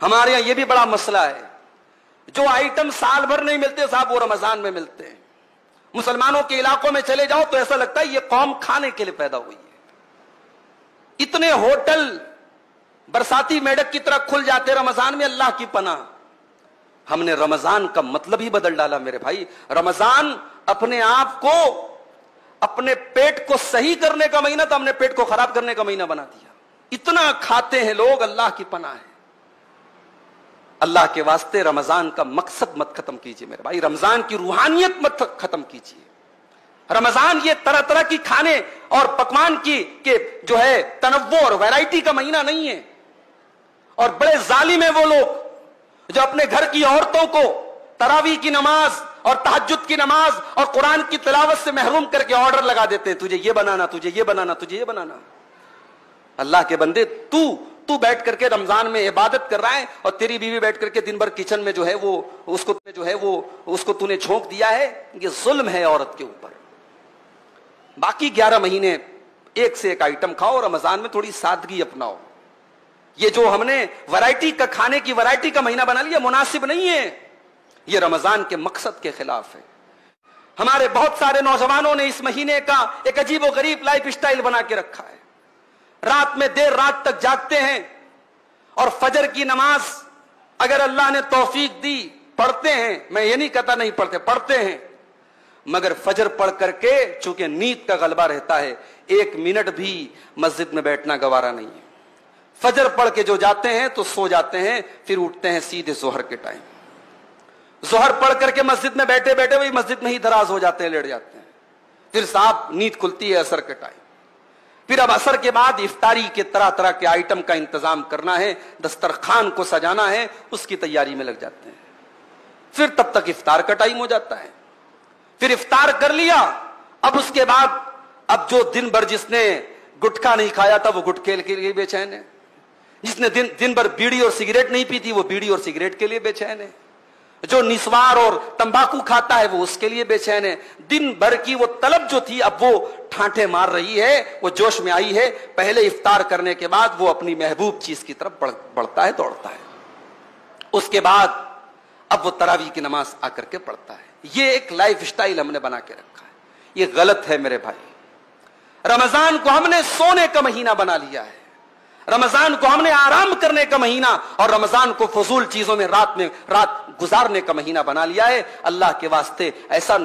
ہمارے یہاں یہ بھی بڑا مسئلہ ہے، جو آئٹم سال بھر نہیں ملتے صاحب وہ رمضان میں ملتے ہیں۔ مسلمانوں کے علاقوں میں چلے جاؤ تو ایسا لگتا ہے یہ قوم کھانے کے لیے پیدا ہوئی ہے۔ اتنے ہوٹل برساتی میڈک کی طرح کھل جاتے رمضان میں، اللہ کی پناہ۔ ہم نے رمضان کا مطلب ہی بدل ڈالا میرے بھائی۔ رمضان اپنے آپ کو، اپنے پیٹ کو صحیح کرنے کا مہینہ تھا، ہم نے پیٹ کو خراب کرنے کا مہینہ بنا دیا۔ اتنا کھاتے ہیں لوگ، اللہ کی پناہ ہے۔ اللہ کے واسطے رمضان کا مقصد مت ختم کیجئے میرے بھائی، رمضان کی روحانیت مت ختم کیجئے۔ رمضان یہ طرح طرح کی کھانے اور پکوان کی کہ جو ہے تنوع اور ویرائٹی کا مہینہ نہیں ہے۔ اور بڑے ظالم ہیں وہ لوگ جو اپنے گھر کی عورتوں کو تراویح کی نماز اور تہجد کی نماز اور قرآن کی تلاوت سے محروم کر کے آرڈر لگا دیتے ہیں، تجھے یہ بنانا، تجھے یہ بنانا، تجھے یہ بنانا۔ اللہ کے بندے، تو بیٹھ کر کے رمضان میں عبادت کر رہا ہے اور تیری بیوی بیٹھ کر کے دن بھر کچن میں جو ہے وہ اس کو تو نے جھونک دیا ہے، یہ ظلم ہے عورت کے اوپر۔ باقی 11 مہینے ایک سے ایک آئٹم کھاؤ، رمضان میں تھوڑی سادگی اپناؤ۔ یہ جو ہم نے ورائٹی کا کھانے کی ورائٹی کا مہینہ بنا لیا مناسب نہیں ہے، یہ رمضان کے مقصد کے خلاف ہے۔ ہمارے بہت سارے نوجوانوں نے اس مہینے کا ایک عجیب و غریب لائف سٹائل بنا کے رکھا ہے۔ رات میں دیر رات تک جاگتے ہیں اور فجر کی نماز اگر اللہ نے توفیق دی پڑھتے ہیں، میں یہ نہیں کہتا نہیں پڑھتے، پڑھتے ہیں، مگر فجر پڑھ کر کے چونکہ نیند کا غلبہ رہتا ہے 1 منٹ بھی مسجد میں بیٹھنا گوارا نہیں ہے۔ فجر پڑھ کے جو جاتے ہیں تو سو جاتے ہیں، پھر اٹھتے ہیں سیدھے ظہر کے ٹائم۔ ظہر پڑھ کر کے مسجد میں بیٹھے بیٹھے وہی مسجد میں ہی دراز ہو جاتے ہیں، لیٹ جاتے ہیں، پھر صاحب نیند کھلتی ہے عصر کے ٹائم۔ پھر اب عصر کے بعد افطاری کے طرح طرح کے آئٹم کا انتظام کرنا ہے، دسترخوان کو سجانا ہے، اس کی تیاری میں لگ جاتے ہیں۔ پھر تب تک افطار کا ٹائم ہو جاتا ہے۔ پھر افطار کر لیا، اب اس کے بعد اب جو دن بھر جس نے گٹکا نہیں کھایا تھا وہ گٹکے کے لیے بے چین ہے، جس نے دن بھر بیڑی اور سگریٹ نہیں پی تھی وہ بیڑی اور سگریٹ کے لیے بے چین ہے، جو نسوار اور تمباکو کھاتا ہے وہ اس کے لیے بے چین ہے۔ دن بھر کی وہ طلب جو تھی اب وہ ٹھانٹے مار رہی ہے، وہ جوش میں آئی ہے۔ پہلے افطار کرنے کے بعد وہ اپنی محبوب چیز کی طرف بڑھتا ہے، دوڑتا ہے۔ اس کے بعد اب وہ تراویح کی نماز آ کر کے پڑھتا ہے۔ یہ ایک لائف سٹائل ہم نے بنا کے رکھا ہے، یہ غلط ہے میرے بھائی۔ رمضان کو ہم نے سونے کا مہینہ بنا لیا ہے، رمضان کو ہم نے آرام کرنے کا مہینہ اور رمضان کو فضول چیزوں میں رات گزارنے کا مہینہ بنا لیا ہے۔ اللہ کے واسطے ایسا